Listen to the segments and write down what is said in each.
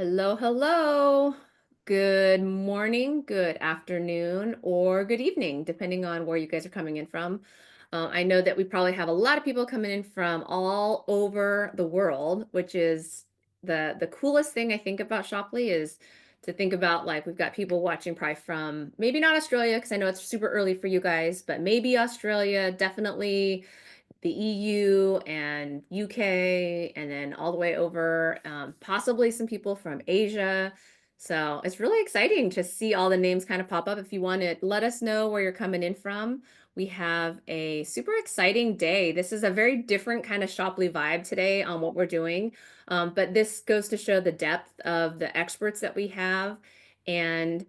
Hello, hello. Good morning, good afternoon, or good evening, depending on where you guys are coming in from. I know that we probably have a lot of people coming in from all over the world, which is the coolest thing I think about Shopley is to think about like we've got people watching probably from maybe not Australia because I know it's super early for you guys, but maybe Australia, definitely the EU and UK, and then all the way over, possibly some people from Asia. So it's really exciting to see all the names kind of pop up. If you want to let us know where you're coming in from, we have a super exciting day. This is a very different kind of Shopley vibe today on what we're doing. But this goes to show the depth of the experts that we have and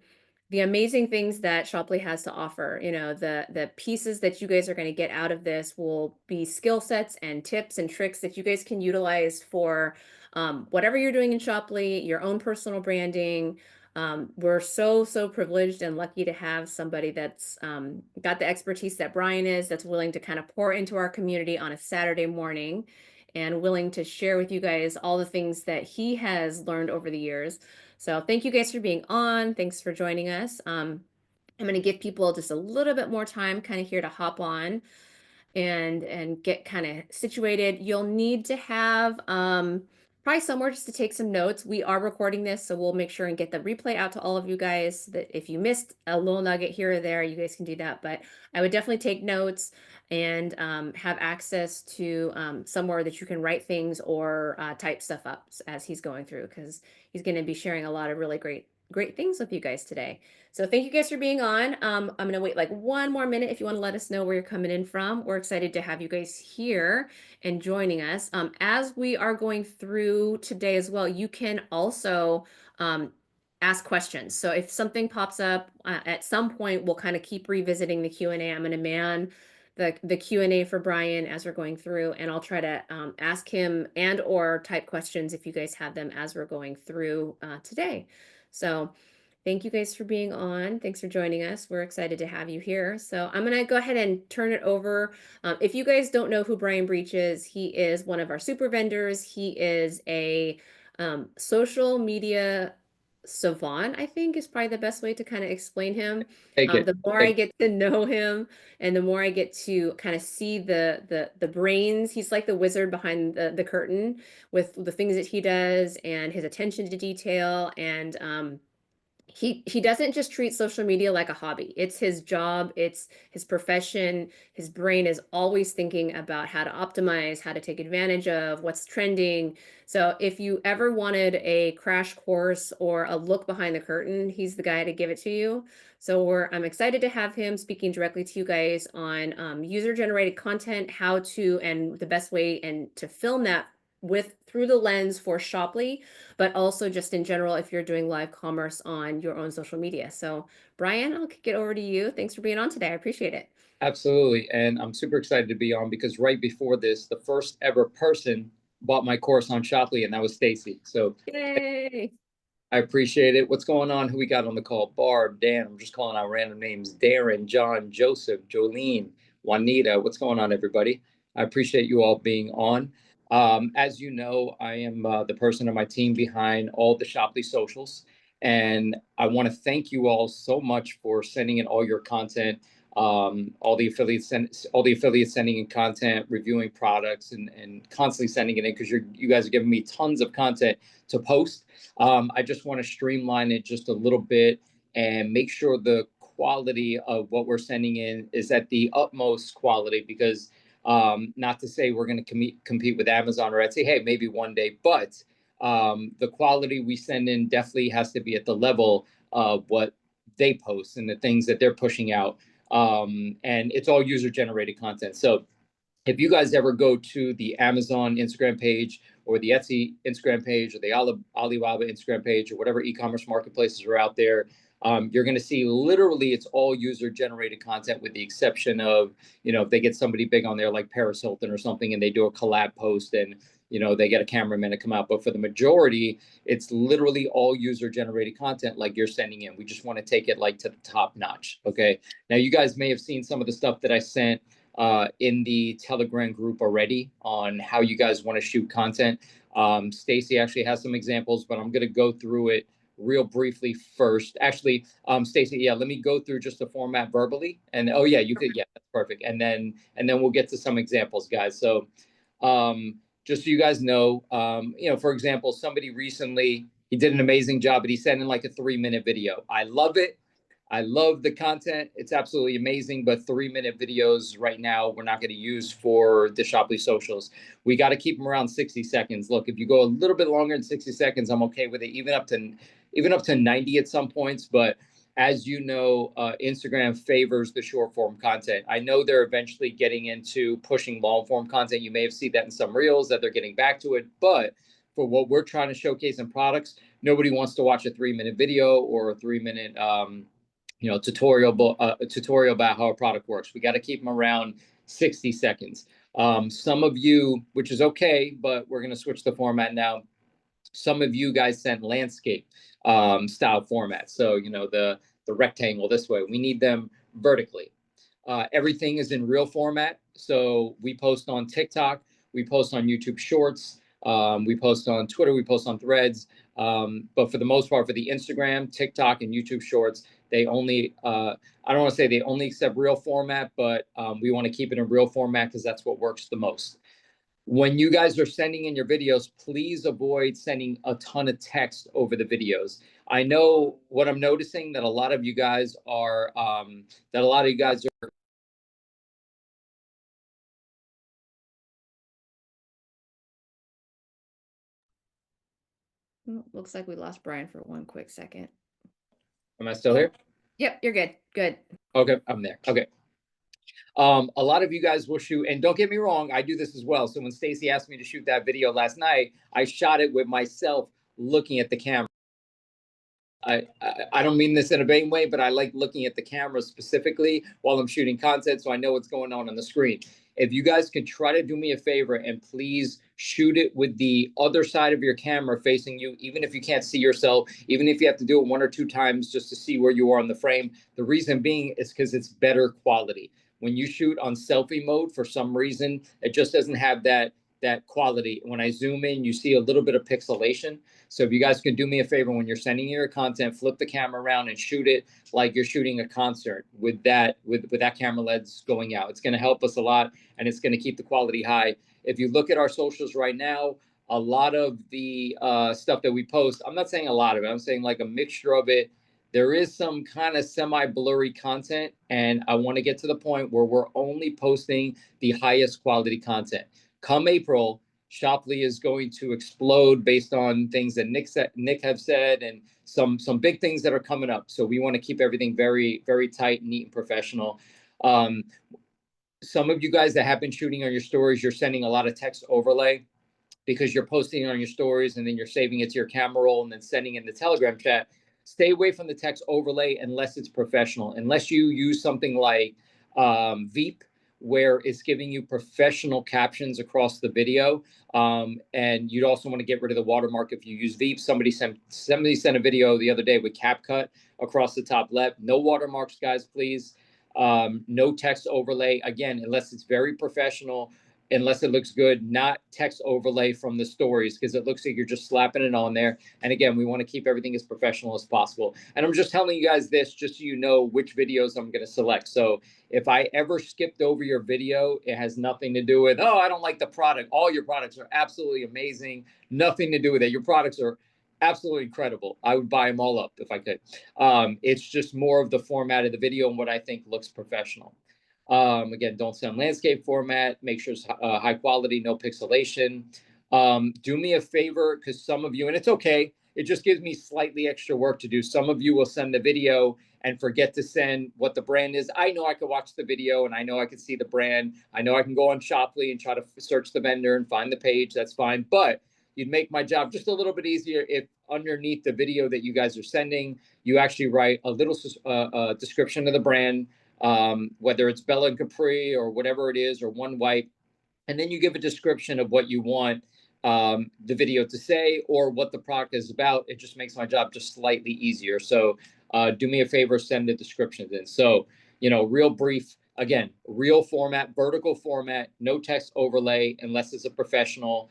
the amazing things that Shopley has to offer. You know, the pieces that you guys are going to get out of this will be skill sets and tips and tricks that you guys can utilize for whatever you're doing in Shopley, your own personal branding. We're so privileged and lucky to have somebody that's got the expertise that Brian is, that's willing to kind of pour into our community on a Saturday morning and willing to share with you guys all the things that he has learned over the years. So thank you guys for being on. Thanks for joining us. I'm going to give people just a little bit more time kind of here to hop on and get kind of situated. You'll need to have probably somewhere just to take some notes. We are recording this, so we'll make sure and get the replay out to all of you guys so that if you missed a little nugget here or there, you guys can do that. But I would definitely take notes and have access to somewhere that you can write things or type stuff up as he's going through, because he's going to be sharing a lot of really great things with you guys today. So thank you guys for being on. I'm going to wait like one more minute if you want to let us know where you're coming in from. We're excited to have you guys here and joining us. As we are going through today as well, you can also ask questions. So if something pops up at some point, we'll kind of keep revisiting the Q&A. I'm going to man the Q&A for Brian as we're going through, and I'll try to ask him and or type questions if you guys have them as we're going through today. So thank you guys for being on. Thanks for joining us. We're excited to have you here. So I'm going to go ahead and turn it over. If you guys don't know who Brian Breach is, he is one of our super vendors. He is a social media savant, I think is probably the best way to kind of explain him. Take it. The more I Take get to know him and the more I get to kind of see the brains, he's like the wizard behind the curtain with the things that he does and his attention to detail and he doesn't just treat social media like a hobby. It's his job, it's his profession. His brain is always thinking about how to optimize, how to take advantage of what's trending. So if you ever wanted a crash course or a look behind the curtain, he's the guy to give it to you. So I'm excited to have him speaking directly to you guys on user generated content, how to, and the best way and to film that with through the lens for Shopley, but also just in general if you're doing live commerce on your own social media. So Brian, I'll kick it over to you. Thanks for being on today. I appreciate it. Absolutely. And I'm super excited to be on because right before this, the first ever person bought my course on Shoply, and that was Stacy. So Yay. I appreciate it. What's going on? Who we got on the call? Barb, Dan, I'm just calling out random names. Darren, John, Joseph, Jolene, Juanita. What's going on, everybody? I appreciate you all being on. As you know, I am the person on my team behind all the Shoply socials. And I want to thank you all so much for sending in all your content, all the affiliates sending in content, reviewing products, and constantly sending it in because you guys are giving me tons of content to post. I just want to streamline it just a little bit and make sure the quality of what we're sending in is at the utmost quality because not to say we're going to compete with Amazon or Etsy, hey, maybe one day, but the quality we send in definitely has to be at the level of what they post and the things that they're pushing out. And it's all user generated content. So if you guys ever go to the Amazon Instagram page or the Etsy Instagram page or the Alibaba Instagram page or whatever e-commerce marketplaces are out there, you're going to see literally it's all user generated content with the exception of, if they get somebody big on there like Paris Hilton or something and they do a collab post and, they get a cameraman to come out. But for the majority, it's literally all user generated content like you're sending in. We just want to take it like to the top notch. Okay. Now, you guys may have seen some of the stuff that I sent in the Telegram group already on how you guys want to shoot content. Stacy actually has some examples, but I'm going to go through it real briefly first. Actually, Stacy, yeah, let me go through just the format verbally, and oh yeah, you could, yeah, that's perfect. And then we'll get to some examples, guys. So, just so you guys know, for example, somebody recently he did an amazing job, but he sent in like a 3-minute video. I love it. I love the content. It's absolutely amazing. But 3-minute videos right now, we're not going to use for the Shopley socials. We got to keep them around 60 seconds. Look, if you go a little bit longer than 60 seconds, I'm okay with it, even up to 90 at some points. But as you know, Instagram favors the short form content. I know they're eventually getting into pushing long form content. You may have seen that in some reels that they're getting back to it. But for what we're trying to showcase in products, nobody wants to watch a 3-minute video or a 3-minute tutorial about how a product works. We got to keep them around 60 seconds. Some of you, which is okay, but we're going to switch the format now. Some of you guys sent landscape style formats. So, the rectangle this way, we need them vertically. Everything is in real format. So we post on TikTok, we post on YouTube Shorts, we post on Twitter, we post on Threads. But for the most part, for the Instagram, TikTok, and YouTube Shorts, they only, I don't want to say they only accept real format, but we want to keep it in real format because that's what works the most. When you guys are sending in your videos, please avoid sending a ton of text over the videos. I know what I'm noticing that a lot of you guys are, Looks like we lost Brian for one quick second. Am I still Oh, here? yep, you're good. Good. Okay, I'm there. Okay. A lot of you guys will shoot, and don't get me wrong, I do this as well. So when Stacy asked me to shoot that video last night, I shot it with myself looking at the camera. I don't mean this in a vain way, but I like looking at the camera specifically while I'm shooting content so I know what's going on the screen. If you guys could try to do me a favor and please shoot it with the other side of your camera facing you, even if you can't see yourself, even if you have to do it 1 or 2 times just to see where you are on the frame. The reason being is because it's better quality. When you shoot on selfie mode, for some reason, it just doesn't have that quality. When I zoom in, you see a little bit of pixelation. So if you guys can do me a favor when you're sending your content, flip the camera around and shoot it like you're shooting a concert with that camera lens going out. It's going to help us a lot, and it's going to keep the quality high. If you look at our socials right now, a lot of the stuff that we post, I'm not saying a lot of it, I'm saying like a mixture of it. There is some kind of semi-blurry content, and I want to get to the point where we're only posting the highest quality content. Come April, Shopley is going to explode based on things that Nick have said, and some big things that are coming up. So we want to keep everything very, very tight, neat, and professional. Some of you guys that have been shooting on your stories, you're sending a lot of text overlay because you're posting on your stories and then you're saving it to your camera roll and then sending in the Telegram chat. Stay away from the text overlay unless it's professional, unless you use something like Veep, where it's giving you professional captions across the video. And you'd also want to get rid of the watermark if you use Veep. Somebody sent a video the other day with CapCut across the top left. No watermarks, guys, please. No text overlay, again, unless it's very professional, unless it looks good, not text overlay from the stories, because it looks like you're just slapping it on there. And again, we want to keep everything as professional as possible. And I'm just telling you guys this just so you know which videos I'm going to select. So if I ever skipped over your video, it has nothing to do with, oh, I don't like the product. All your products are absolutely amazing. Nothing to do with it. Your products are absolutely incredible. I would buy them all up if I could. It's just more of the format of the video and what I think looks professional. Again, don't send landscape format. Make sure it's high quality, no pixelation. Do me a favor, because some of you, and it's okay, it just gives me slightly extra work to do. Some of you will send the video and forget to send what the brand is. I know I could watch the video and I know I can see the brand. I know I can go on Shopley and try to search the vendor and find the page. That's fine. But you'd make my job just a little bit easier if underneath the video that you guys are sending, you actually write a little description of the brand, whether it's Bella and Capri or whatever it is, or One Wipe, and then you give a description of what you want the video to say or what the product is about. It just makes my job just slightly easier. So do me a favor, send the descriptions in. So, real brief, Again, real format, vertical format, no text overlay unless it's a professional.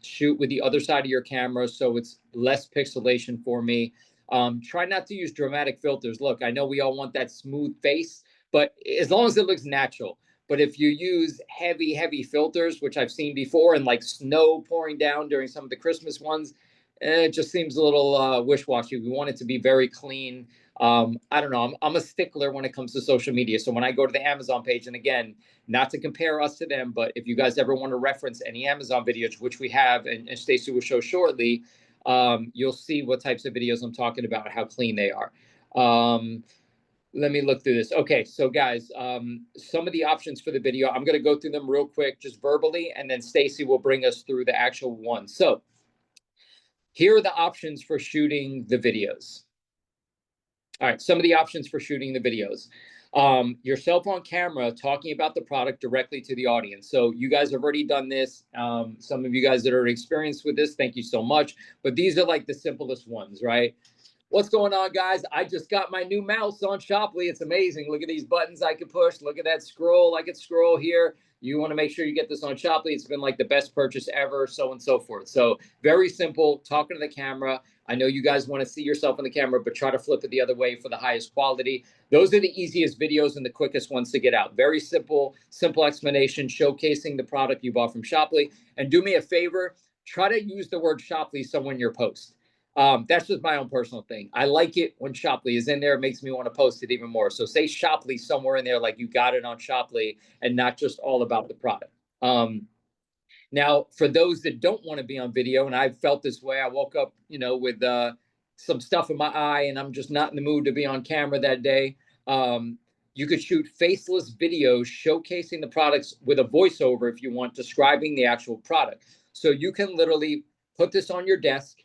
Shoot with the other side of your camera so it's less pixelation for me. Try not to use dramatic filters. Look, I know we all want that smooth face, but as long as it looks natural. But if you use heavy, heavy filters, which I've seen before, and like snow pouring down during some of the Christmas ones, it just seems a little wish-washy. We want it to be very clean. I don't know. I'm a stickler when it comes to social media. So when I go to the Amazon page, and again, not to compare us to them, but if you guys ever want to reference any Amazon videos, which we have, and Stacey will show shortly, you'll see what types of videos I'm talking about, how clean they are. Let me look through this. Okay, so guys, some of the options for the video, I'm going to go through them real quick, just verbally, and then Stacey will bring us through the actual one. So here are the options for shooting the videos. All right, some of the options for shooting the videos. Yourself on camera talking about the product directly to the audience. So you guys have already done this. Some of you guys that are experienced with this, thank you so much. But these are like the simplest ones, right? What's going on, guys? I just got my new mouse on Shoply. It's amazing. Look at these buttons I can push. Look at that scroll. I can scroll here. You want to make sure you get this on Shoply. It's been like the best purchase ever, so on and so forth. So very simple, talking to the camera. I know you guys want to see yourself in the camera, but try to flip it the other way for the highest quality. Those are the easiest videos and the quickest ones to get out. Very simple, simple explanation, showcasing the product you bought from Shoply. And do me a favor, try to use the word Shoply somewhere in your post. That's just my own personal thing. I like it when Shoply is in there. It makes me want to post it even more. So say Shoply somewhere in there, like you got it on Shoply, and not just all about the product. Now, for those that don't want to be on video, and I've felt this way, I woke up, with some stuff in my eye, and I'm just not in the mood to be on camera that day. You could shoot faceless videos showcasing the products with a voiceover if you want, describing the actual product. So you can literally put this on your desk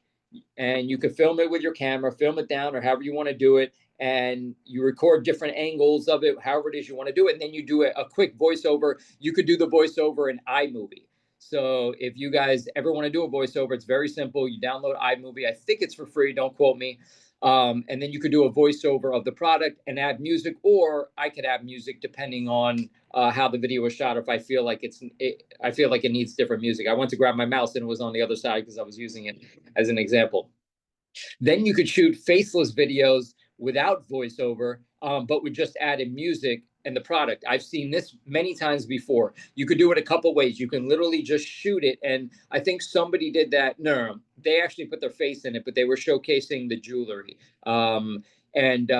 and you could film it with your camera, film it down, or however you want to do it. And you record different angles of it, however it is you want to do it. And then you do a quick voiceover. You could do the voiceover in iMovie. So if you guys ever want to do a voiceover, it's very simple. You download iMovie. I think it's for free. Don't quote me. And then you could do a voiceover of the product and add music, or I could add music depending on how the video was shot. If I feel like I feel like it needs different music. I went to grab my mouse and it was on the other side because I was using it as an example. Then you could shoot faceless videos without voiceover, but with just added music and the product. I've seen this many times before. You could do it a couple ways. You can literally just shoot it. And I think somebody did that. No, they actually put their face in it, but they were showcasing the jewelry. And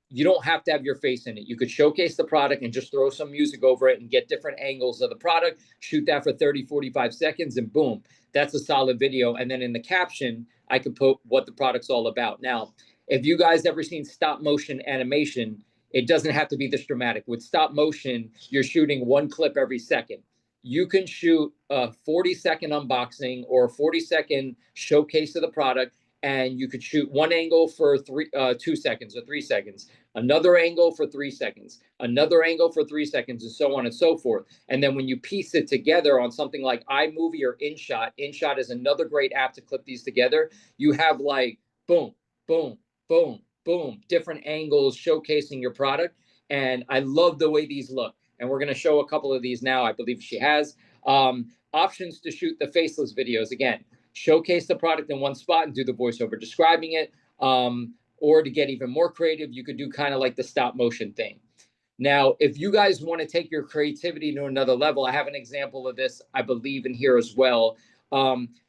you don't have to have your face in it. You could showcase the product and just throw some music over it and get different angles of the product, shoot that for 30, 45 seconds, and boom, that's a solid video. And then in the caption, I could put what the product's all about. Now, if you guys ever seen stop motion animation, it doesn't have to be this dramatic. With stop motion, you're shooting one clip every second. You can shoot a 40-second unboxing or a 40-second showcase of the product, and you could shoot one angle for 2 seconds or 3 seconds, another angle for 3 seconds, another angle for 3 seconds, and so on and so forth. And then when you piece it together on something like iMovie or InShot, InShot is another great app to clip these together. You have like boom, boom, boom, boom, different angles showcasing your product. And I love the way these look. And we're going to show a couple of these now. I believe she has options to shoot the faceless videos. Again, showcase the product in one spot and do the voiceover describing it. Or to get even more creative, you could do kind of like the stop motion thing. Now, if you guys want to take your creativity to another level, I have an example of this, I believe, in here as well.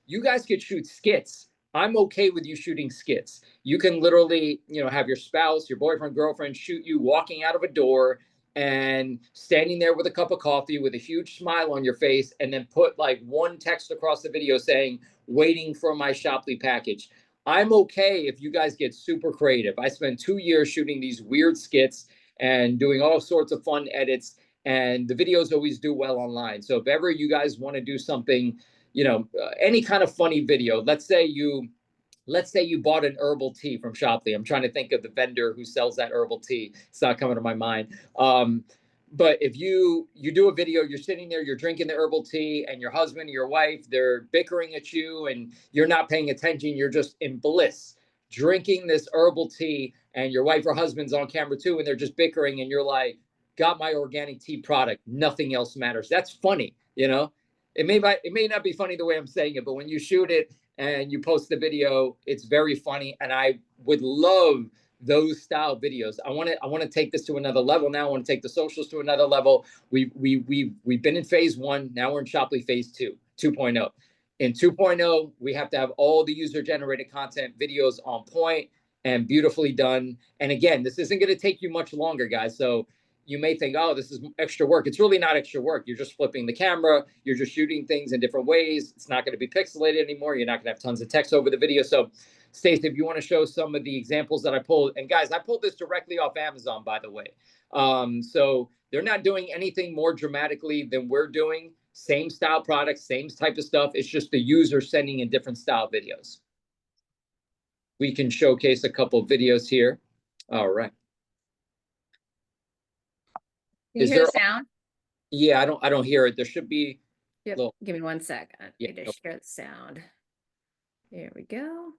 You guys could shoot skits. I'm okay with you shooting skits. You can literally, have your spouse, your boyfriend, girlfriend shoot you walking out of a door and standing there with a cup of coffee with a huge smile on your face, and then put like one text across the video saying, waiting for my Shoply package. I'm okay if you guys get super creative. I spent 2 years shooting these weird skits and doing all sorts of fun edits, and the videos always do well online. So if ever you guys want to do something, any kind of funny video, let's say you bought an herbal tea from Shoply. I'm trying to think of the vendor who sells that herbal tea. It's not coming to my mind. But if you do a video, you're sitting there, you're drinking the herbal tea, and your husband or your wife, they're bickering at you, and you're not paying attention. You're just in bliss, drinking this herbal tea, and your wife or husband's on camera too, and they're just bickering, and you're like, got my organic tea product. Nothing else matters. That's funny, you know. It may not be funny the way I'm saying it, but when you shoot it and you post the video, it's very funny. And I would love those style videos. I want to take this to another level now. I want to take the socials to another level. We've been in phase 1. Now we're in Shoply phase 2, 2.0. In 2.0, we have to have all the user generated content videos on point and beautifully done. And again, this isn't going to take you much longer, guys. So you may think, oh, this is extra work. It's really not extra work. You're just flipping the camera. You're just shooting things in different ways. It's not going to be pixelated anymore. You're not going to have tons of text over the video. So Stacey, if you want to show some of the examples that I pulled, and guys, I pulled this directly off Amazon, by the way. So they're not doing anything more dramatically than we're doing. Same style products, same type of stuff. It's just the user sending in different style videos. We can showcase a couple videos here. All right. Can you hear the sound? Yeah, I don't hear it. There should be. Yep. Give me 1 second. I need to share the sound. There we go.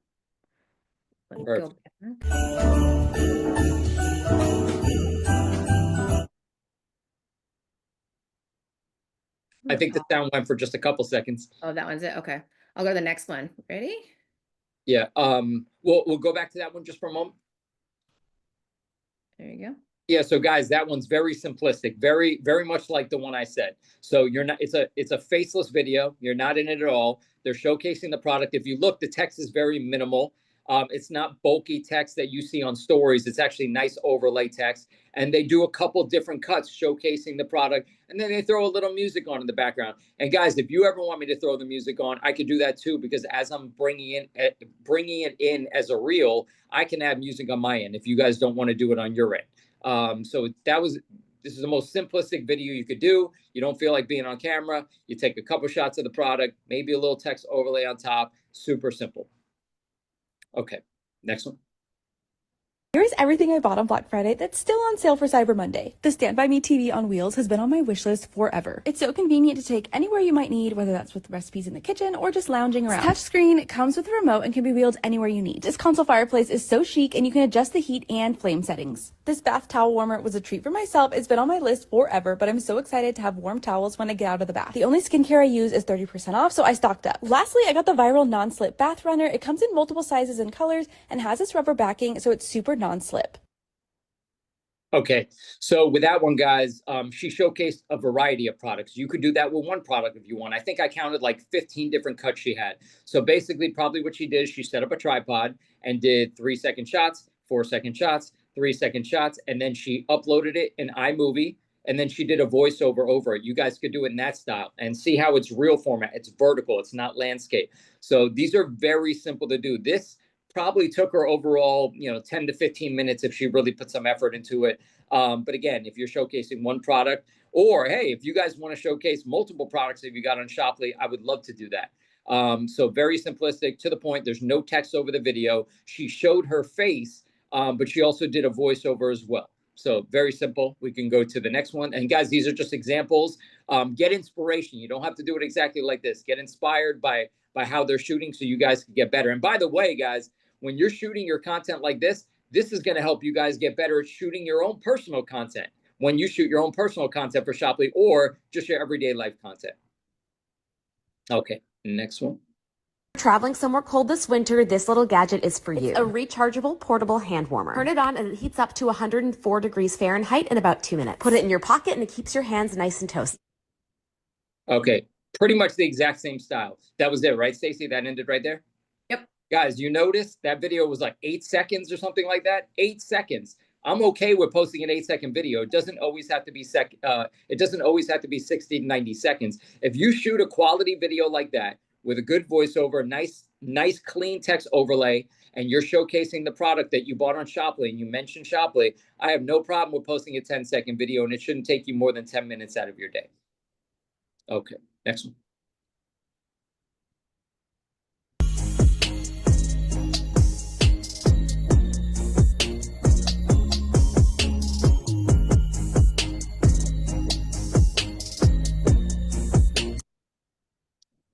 Let me go back. I think the sound went for just a couple seconds. Oh, that one's it. Okay. I'll go to the next one. Ready? Yeah. We'll go back to that one just for a moment. There you go. Yeah, so guys, that one's very simplistic, very, very much like the one I said. So you're not, it's a faceless video. You're not in it at all. They're showcasing the product. If you look, the text is very minimal. It's not bulky text that you see on stories. It's actually nice overlay text. And they do a couple different cuts showcasing the product. And then they throw a little music on in the background. And guys, if you ever want me to throw the music on, I could do that too, because as I'm bringing it in as a reel, I can add music on my end if you guys don't want to do it on your end. So this is the most simplistic video you could do. You don't feel like being on camera. You take a couple shots of the product, maybe a little text overlay on top. Super simple. Okay, next one. Here's everything I bought on Black Friday that's still on sale for Cyber Monday. The Stand By Me TV on wheels has been on my wish list forever. It's so convenient to take anywhere you might need, whether that's with recipes in the kitchen or just lounging around. Touchscreen, comes with a remote and can be wheeled anywhere you need. This console fireplace is so chic and you can adjust the heat and flame settings. This bath towel warmer was a treat for myself. It's been on my list forever, but I'm so excited to have warm towels when I get out of the bath. The only skincare I use is 30% off, so I stocked up. Lastly, I got the viral non-slip bath runner. It comes in multiple sizes and colors and has this rubber backing, so it's super non-slip. Okay, so with that one, guys, she showcased a variety of products. You could do that with one product if you want. I think I counted like 15 different cuts she had. So basically, probably what she did is she set up a tripod and did 3-second shots, 4-second shots, 3-second shots, and then she uploaded it in iMovie, and then she did a voiceover over it. You guys could do it in that style and see how it's real format. It's vertical. It's not landscape. So these are very simple to do. This probably took her overall, 10 to 15 minutes if she really put some effort into it. But again, if you're showcasing one product, or hey, if you guys want to showcase multiple products that you got on Shoply, I would love to do that. So very simplistic, to the point. There's no text over the video. She showed her face, but she also did a voiceover as well. So very simple. We can go to the next one. And guys, these are just examples. Get inspiration. You don't have to do it exactly like this. Get inspired by how they're shooting so you guys can get better. And by the way, guys, when you're shooting your content like this is going to help you guys get better at shooting your own personal content when you shoot your own personal content for Shoply or just your everyday life content. Okay, next one. Traveling somewhere cold this winter, this little gadget is for you. It's a rechargeable portable hand warmer. Turn it on and it heats up to 104 degrees Fahrenheit in about 2 minutes. Put it in your pocket and it keeps your hands nice and toasty. Okay, pretty much the exact same style. That was it, right, Stacey? That ended right there? Yep. Guys, you notice that video was like 8 seconds or something like that? 8 seconds. I'm okay with posting an 8-second video. It doesn't always have to be 60 to 90 seconds. If you shoot a quality video like that with a good voiceover, nice clean text overlay, and you're showcasing the product that you bought on Shoply and you mentioned Shoply, I have no problem with posting a 10-second video, and it shouldn't take you more than 10 minutes out of your day. Okay, next one.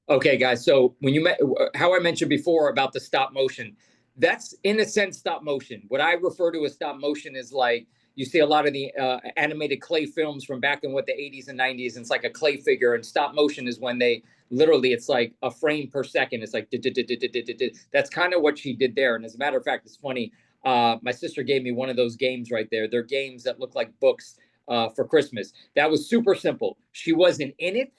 Okay, guys, so when you met, how I mentioned before about the stop motion, that's in a sense stop motion. What I refer to as stop motion is like, you see a lot of the animated clay films from back in the 80s and 90s, and it's like a clay figure, and stop motion is when they literally, it's like a frame per second. It's like that's kind of what she did there. And as a matter of fact, it's funny. My sister gave me one of those games right there. They're games that look like books for Christmas. That was super simple. She wasn't in it.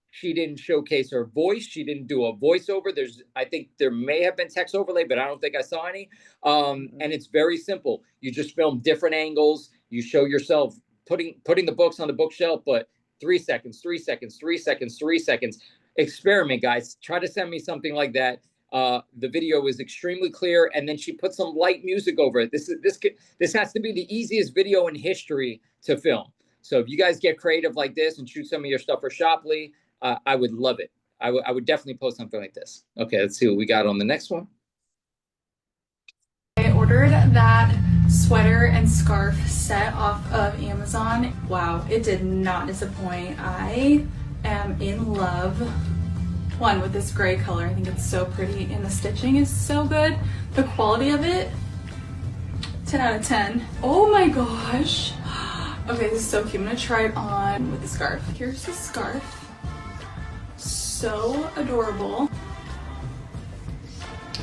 She didn't showcase her voice. She didn't do a voiceover. I think there may have been text overlay, but I don't think I saw any. And it's very simple. You just film different angles. You show yourself putting the books on the bookshelf, but 3 seconds, 3 seconds, 3 seconds, 3 seconds. Experiment, guys. Try to send me something like that. The video is extremely clear, and then she put some light music over it. This has to be the easiest video in history to film. So if you guys get creative like this and shoot some of your stuff for Shoply, I would love it. I would definitely post something like this. Okay, let's see what we got on the next one. I ordered that sweater and scarf set off of Amazon. Wow, it did not disappoint. I am in love, one, with this gray color. I think it's so pretty, and the stitching is so good. The quality of it, 10 out of 10. Oh my gosh. Okay, this is so cute. I'm gonna try it on with the scarf. Here's the scarf. So adorable.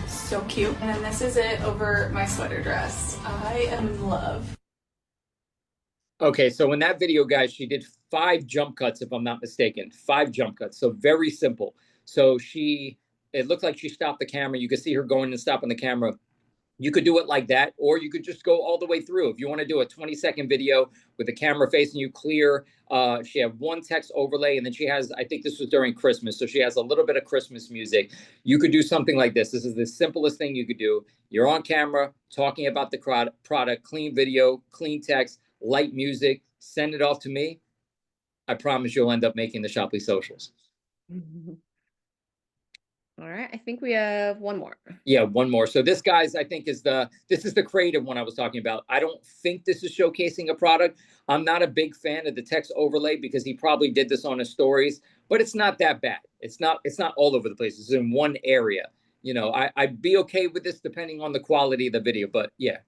So cute. And then this is it over my sweater dress. I am in love. Okay, so in that video, guys, she did 5 jump cuts, if I'm not mistaken. 5 jump cuts. So very simple. So it looked like she stopped the camera. You could see her going and stopping the camera. You could do it like that, or you could just go all the way through. If you want to do a 20-second video with the camera facing you clear, she had 1 text overlay, and then she has, I think this was during Christmas, so she has a little bit of Christmas music. You could do something like this. This is the simplest thing you could do. You're on camera, talking about the product, clean video, clean text, light music, send it off to me. I promise you'll end up making the Shoply socials. All right, I think we have one more. Yeah, one more. So this, guys, I think this is the creative one I was talking about. I don't think this is showcasing a product. I'm not a big fan of the text overlay because he probably did this on his stories, but it's not that bad. It's not all over the place. It's in one area. You know, I'd be okay with this depending on the quality of the video, but yeah,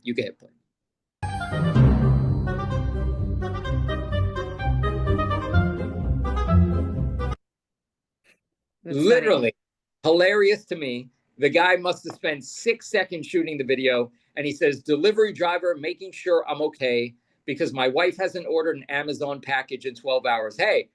you can hit play. That's Literally hilarious to me. The guy must have spent 6 seconds shooting the video, and he says, delivery driver making sure I'm okay because my wife hasn't ordered an Amazon package in 12 hours. Hey,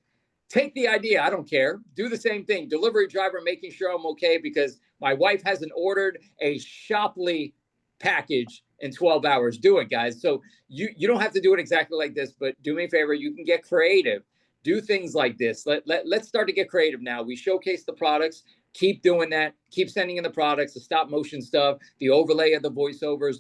take the idea. I don't care. Do the same thing. Delivery driver making sure I'm okay because my wife hasn't ordered a Shoply package in 12 hours. Do it, guys. So you don't have to do it exactly like this, but do me a favor. You can get creative. Do things like this. Let's start to get creative now. We showcase the products. Keep doing that. Keep sending in the products, the stop motion stuff, the overlay of the voiceovers,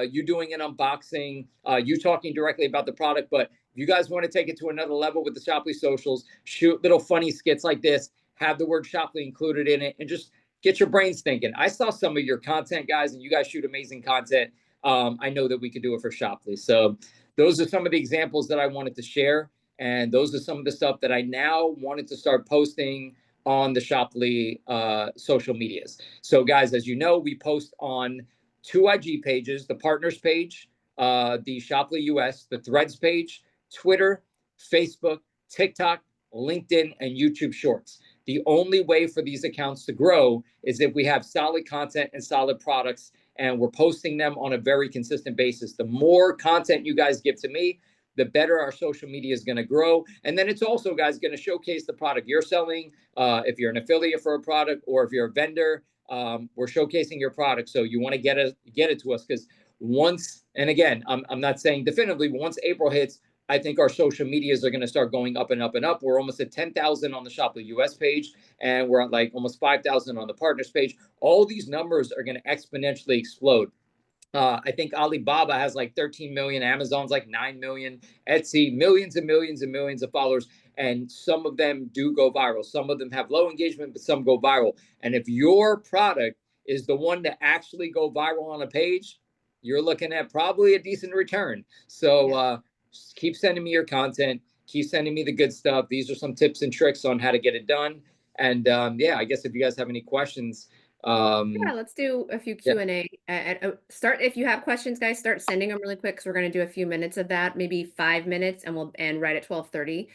you doing an unboxing, you talking directly about the product. But if you guys want to take it to another level with the Shoply socials, shoot little funny skits like this, have the word Shoply included in it, and just get your brains thinking. I saw some of your content, guys, and you guys shoot amazing content. I know that we could do it for Shoply. So those are some of the examples that I wanted to share. And those are some of the stuff that I now wanted to start posting on the Shoply social medias. So guys, as you know, we post on 2 IG pages, the partners page, the Shoply US, the threads page, Twitter, Facebook, TikTok, LinkedIn, and YouTube Shorts. The only way for these accounts to grow is if we have solid content and solid products, and we're posting them on a very consistent basis. The more content you guys give to me, the better our social media is going to grow. And then it's also, guys, going to showcase the product you're selling. If you're an affiliate for a product, or if you're a vendor, we're showcasing your product. So you want to get it to us, because once, and again, I'm not saying definitively, but once April hits, I think our social medias are going to start going up and up and up. We're almost at 10,000 on the Shoply US page, and we're at like almost 5,000 on the partners page. All these numbers are going to exponentially explode. I think Alibaba has like 13 million, Amazon's like 9 million, Etsy, millions and millions and millions of followers. And some of them do go viral. Some of them have low engagement, but some go viral. And if your product is the one to actually go viral on a page, you're looking at probably a decent return. So keep sending me your content. Keep sending me the good stuff. These are some tips and tricks on how to get it done. And yeah, I guess if you guys have any questions, Yeah, let's do a few Yeah, Q&A. Start if you have questions, guys, start sending them really quick because we're going to do a few minutes of that, maybe 5 minutes, and we'll end right at 12:30.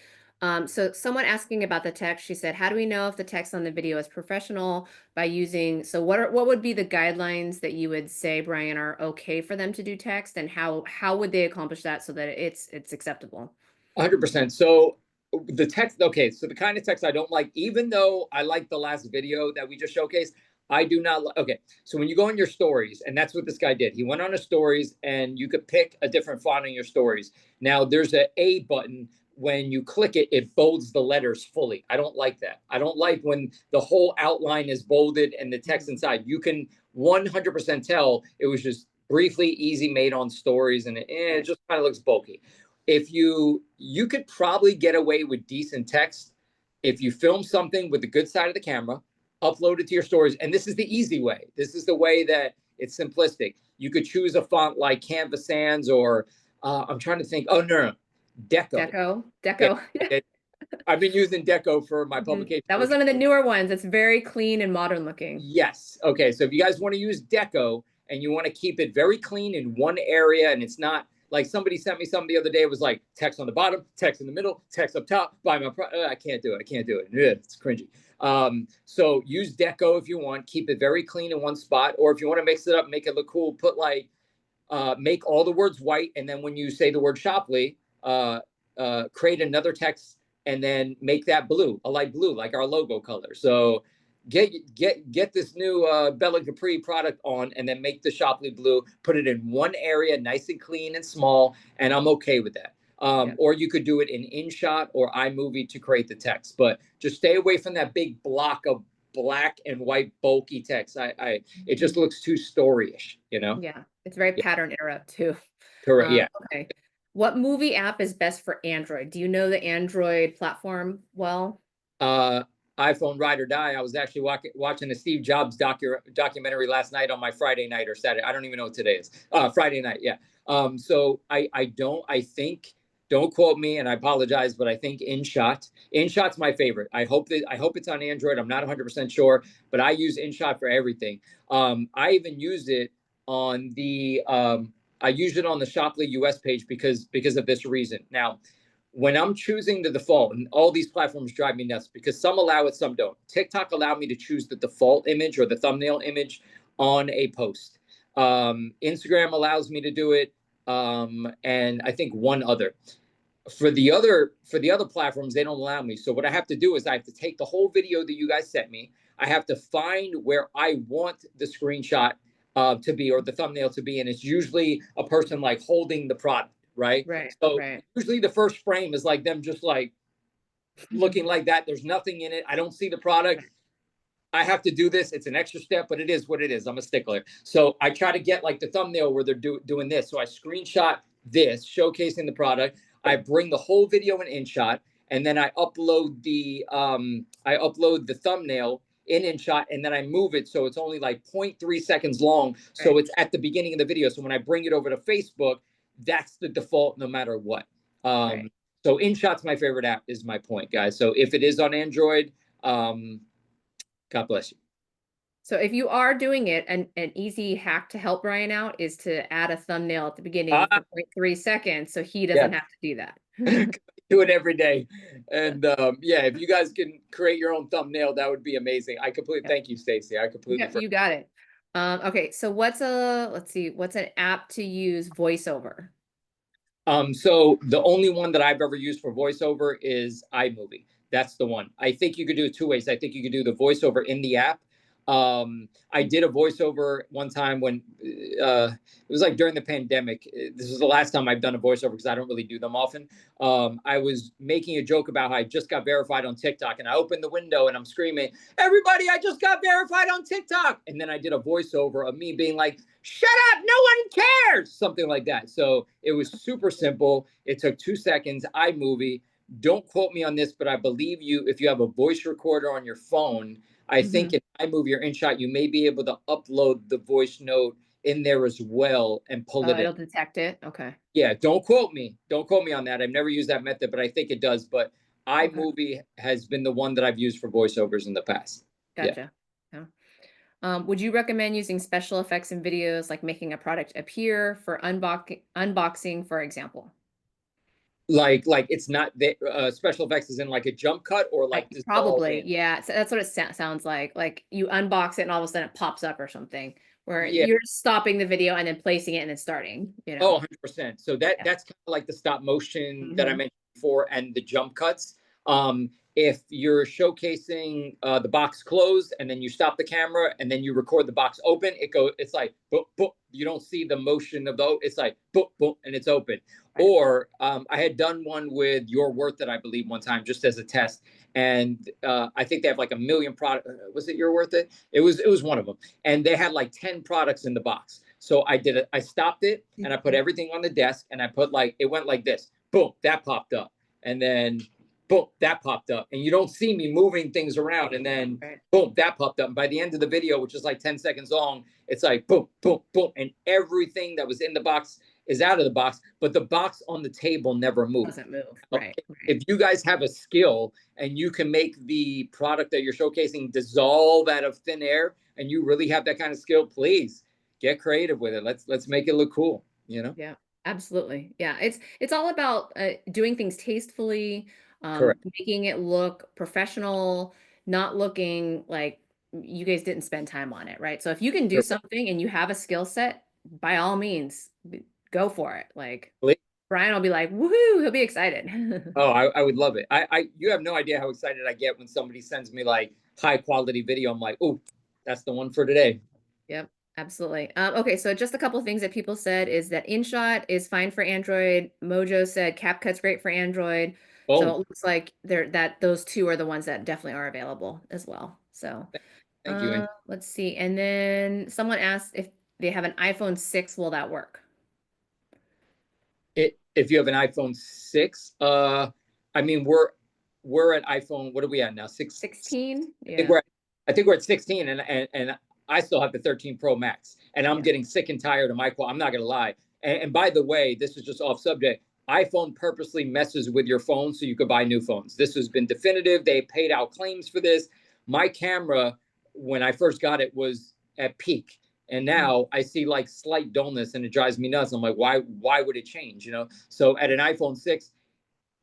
So someone asking about the text, she said, "How do we know if the text on the video is professional by using?" So what would be the guidelines that you would say, Brian, are okay for them to do text, and how would they accomplish that so that it's acceptable? 100%. So the text, okay, so the kind of text I don't like, even though I like the last video that we just showcased, I do not like. Okay, so when you go in your stories, and that's what this guy did. He went on his stories, and you could pick a different font in your stories. Now there's a button. When you click it, it bolds the letters fully. I don't like that. I don't like when the whole outline is bolded and the text inside. You can 100% tell it was just briefly easy made on stories, and it just kind of looks bulky. If you could probably get away with decent text if you film something with the good side of the camera, upload it to your stories. And this is the easy way. This is the way that it's simplistic. You could choose a font like Canvas Sans, or I'm trying to think. Oh, no, Deco. Deco. I've been using Deco for my publication. That was one of the newer ones. It's very clean and modern looking. Yes. Okay. So if you guys want to use Deco and you want to keep it very clean in one area, and it's not like somebody sent me something the other day, it was like text on the bottom, text in the middle, text up top, buy my I can't do it. I can't do it. It's cringy. So use Deco if you want. Keep it very clean in one spot. Or if you want to mix it up, make it look cool, put like, make all the words white. And then when you say the word Shopley, create another text and then make that blue, a light blue, like our logo color. So get this new Bella Capri product on, and then make the Shopley blue, put it in one area, nice and clean and small, and I'm okay with that. Or you could do it in InShot or iMovie to create the text, but just stay away from that big block of black and white bulky text. It just looks too storyish, you know? Yeah, it's very pattern era too. Correct. Yeah. Okay. What movie app is best for Android? Do you know the Android platform well? iPhone Ride or Die. I was actually watching a Steve Jobs documentary last night on my Friday night or Saturday. I don't even know what today is. Friday night. Yeah. So I think, don't quote me, and I apologize, but I think InShot's my favorite. I hope it's on Android. I'm not 100% sure, but I use InShot for everything. I even used it on I used it on the Shopley US page because of this reason. Now, when I'm choosing the default, and all these platforms drive me nuts because some allow it, some don't. TikTok allowed me to choose the default image or the thumbnail image on a post. Instagram allows me to do it, and I think one other. For the other platforms, they don't allow me. So what I have to do is I have to take the whole video that you guys sent me. I have to find where I want the screenshot to be, or the thumbnail to be, and it's usually a person like holding the product. Right. So usually the first frame is like them just like looking like that. There's nothing in it. I don't see the product. I have to do this. It's an extra step, but it is what it is. I'm a stickler. So I try to get like the thumbnail where they're doing this. So I screenshot this, showcasing the product. I bring the whole video in InShot, and then I upload the thumbnail in InShot, and then I move it so it's only like 0.3 seconds long. So it's at the beginning of the video. So when I bring it over to Facebook, that's the default no matter what. So InShot's my favorite app, is my point, guys. So if it is on Android, God bless you. So if you are doing it, an easy hack to help Brian out is to add a thumbnail at the beginning for 0.3 seconds so he doesn't have to do that. Do it every day. And if you guys can create your own thumbnail, that would be amazing. Thank you, Stacey. I completely you got it. Okay, so what's an app to use voiceover? So the only one that I've ever used for voiceover is iMovie. That's the one. I think you could do it two ways. I think you could do the voiceover in the app. I did a voiceover one time when it was like during the pandemic. This is the last time I've done a voiceover because I don't really do them often. I was making a joke about how I just got verified on TikTok, and I opened the window and I'm screaming, "Everybody, I just got verified on TikTok!" And then I did a voiceover of me being like, "Shut up, no one cares," something like that. So it was super simple. It took 2 seconds. iMovie. Don't quote me on this, but I believe if you have a voice recorder on your phone, I think in iMovie or InShot, you may be able to upload the voice note in there as well and pull it in. It'll detect it. Okay. Yeah, don't quote me. Don't quote me on that. I've never used that method, but I think it does. But iMovie has been the one that I've used for voiceovers in the past. Gotcha. Would you recommend using special effects in videos, like making a product appear for unboxing, for example? Like it's not the special effects is in like a jump cut or like dissolve Probably, in. yeah. So that's what it sounds like. Like you unbox it and all of a sudden it pops up or something, where Yeah. you're stopping the video and then placing it and then starting, Oh, 100%. So Yeah. that's kind of like the stop motion that I Mhm. mentioned before and the jump cuts. If you're showcasing the box closed and then you stop the camera and then you record the box open, it's like boop, boop. You don't see the motion of the, it's like boop, boop, and it's open. Right. Or I had done one with Your Worth It, I believe, one time just as a test. And I think they have like a million product. Was it Your Worth It? It was one of them. And they had like 10 products in the box. So I did it. I stopped it and I put everything on the desk and I put like, it went like this. Boom, that popped up. And then boom, that popped up. And you don't see me moving things around. And then Right. boom, that popped up. And by the end of the video, which is like 10 seconds long, it's like boom, boom, boom. And everything that was in the box is out of the box, but the box on the table never moved. Doesn't move. So Right. if you guys have a skill and you can make the product that you're showcasing dissolve out of thin air and you really have that kind of skill, please get creative with it. Let's make it look cool, you know? Yeah, absolutely. Yeah, it's all about doing things tastefully, Correct. making it look professional, not looking like you guys didn't spend time on it, right? So if you can do something and you have a skill set, by all means, go for it. Like Brian will be like, "Woohoo!" He'll be excited. Oh, I would love it. You have no idea how excited I get when somebody sends me like high quality video. I'm like, oh, that's the one for today. Yep, absolutely. Okay, so just a couple of things that people said is that InShot is fine for Android. Mojo said CapCut's great for Android. So Boom. it looks like those two are the ones that definitely are available as well. So Thank you. And let's see. And then someone asked if they have an iPhone 6, will that work? if you have an iPhone 6, I mean we're at iPhone. What are we at now? 16? I think Yeah. we're at 16, and I still have the 13 Pro Max, and I'm Yeah. getting sick and tired of my quality. I'm not gonna lie. And by the way, this is just off subject. iPhone purposely messes with your phone so you could buy new phones. This has been definitive. They paid out claims for this. My camera, when I first got it, was at peak. And now I see like slight dullness and it drives me nuts. I'm like, why would it change? You know? So at an iPhone 6,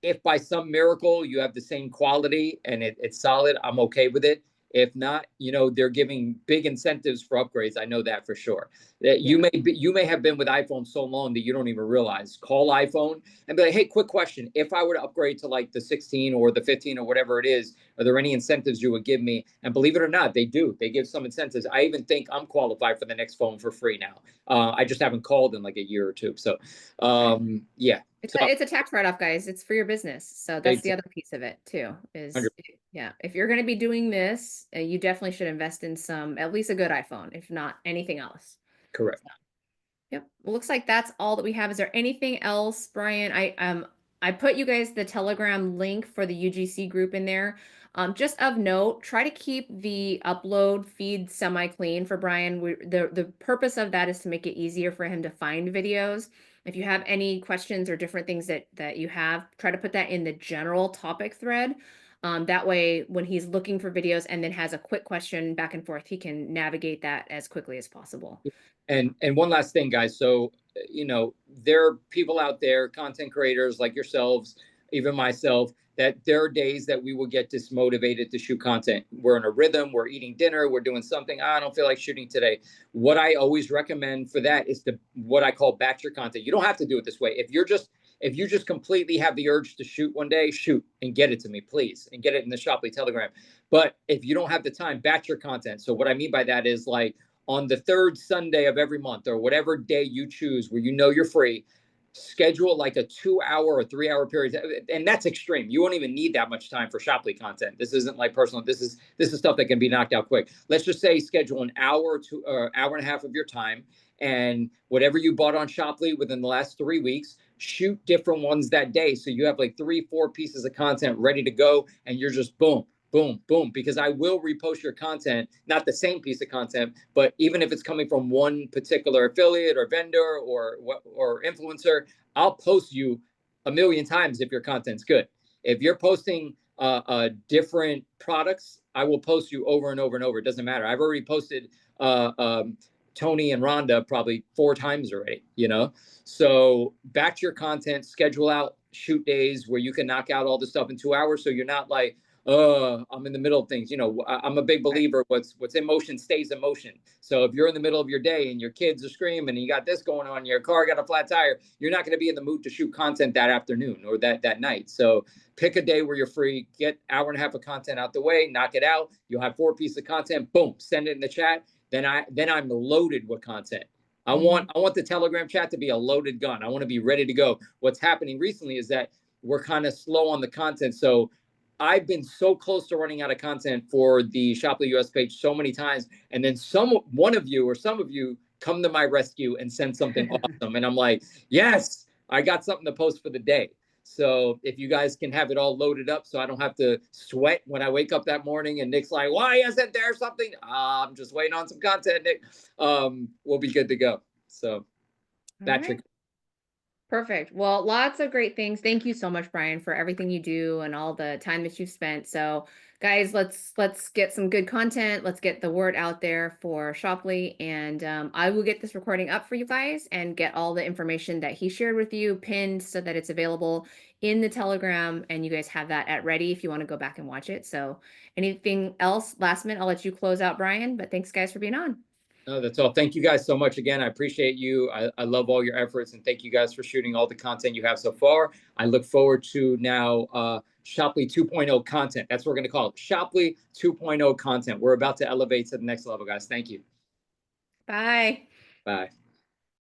if by some miracle you have the same quality and it's solid, I'm okay with it. If not, they're giving big incentives for upgrades. I know that for sure. That you may have been with iPhone so long that you don't even realize. Call iPhone and be like, hey, quick question. If I were to upgrade to like the 16 or the 15 or whatever it is, are there any incentives you would give me? And believe it or not, they do. They give some incentives. I even think I'm qualified for the next phone for free now. I just haven't called in like a year or two. So, yeah. It's a tax write-off, guys. It's for your business. So that's the other piece of it too, is yeah, if you're going to be doing this, you definitely should invest in at least a good iPhone, if not anything else. Correct. Yep. Well, looks like that's all that we have. Is there anything else, Brian? I put you guys the Telegram link for the UGC group in there. Just of note, try to keep the upload feed semi-clean for Brian. The purpose of that is to make it easier for him to find videos. If you have any questions or different things that you have, try to put that in the general topic thread. That way, when he's looking for videos and then has a quick question back and forth, he can navigate that as quickly as possible. And one last thing, guys. So, there are people out there, content creators like yourselves, even myself, that there are days that we will get dismotivated to shoot content. We're in a rhythm, we're eating dinner, we're doing something. I don't feel like shooting today. What I always recommend for that is what I call batch your content. You don't have to do it this way. If you just completely have the urge to shoot one day, shoot and get it to me, please, and get it in the Shoply Telegram. But if you don't have the time, batch your content. So what I mean by that is like, on the third Sunday of every month or whatever day you choose where you're free, schedule like a 2-hour or 3-hour period. And that's extreme. You won't even need that much time for Shoply content. This isn't like personal. This is stuff that can be knocked out quick. Let's just say schedule an hour to hour and a half of your time, and whatever you bought on Shoply within the last 3 weeks, shoot different ones that day. So you have like 3-4 pieces of content ready to go, and you're just boom, boom, boom, because I will repost your content, not the same piece of content, but even if it's coming from one particular affiliate or vendor or influencer, I'll post you a million times if your content's good. If you're posting different products I will post you over and over and over. It doesn't matter. I've already posted Tony and Rhonda probably 4 times already, you know? So batch your content, schedule out shoot days where you can knock out all the stuff in 2 hours. So you're not like, I'm in the middle of things. You know, I'm a big believer. What's in motion stays in motion. So if you're in the middle of your day and your kids are screaming and you got this going on, your car got a flat tire, you're not going to be in the mood to shoot content that afternoon or that night. So pick a day where you're free, get hour and a half of content out the way, knock it out. You'll have 4 pieces of content. Boom, send it in the chat. Then I'm loaded with content. I want the Telegram chat to be a loaded gun. I want to be ready to go. What's happening recently is that we're kind of slow on the content. So I've been so close to running out of content for the Shoply US page so many times, and then one of you or some of you come to my rescue and send something awesome, and I'm like, yes, I got something to post for the day. So if you guys can have it all loaded up so I don't have to sweat when I wake up that morning and Nick's like, why isn't there something? I'm just waiting on some content, Nick. We'll be good to go. So Patrick. Right. Perfect. Well, lots of great things. Thank you so much, Brian, for everything you do and all the time that you've spent. So guys, let's get some good content. Let's get the word out there for Shoply. And I will get this recording up for you guys and get all the information that he shared with you pinned so that it's available in the Telegram, and you guys have that at ready if you want to go back and watch it. So anything else last minute, I'll let you close out, Brian, but thanks guys for being on. No, that's all. Thank you guys so much again. I appreciate you. I love all your efforts, and thank you guys for shooting all the content you have so far. I look forward to now Shoply 2.0 content. That's what we're going to call it. Shoply 2.0 content. We're about to elevate to the next level, guys. Thank you. Bye. Bye.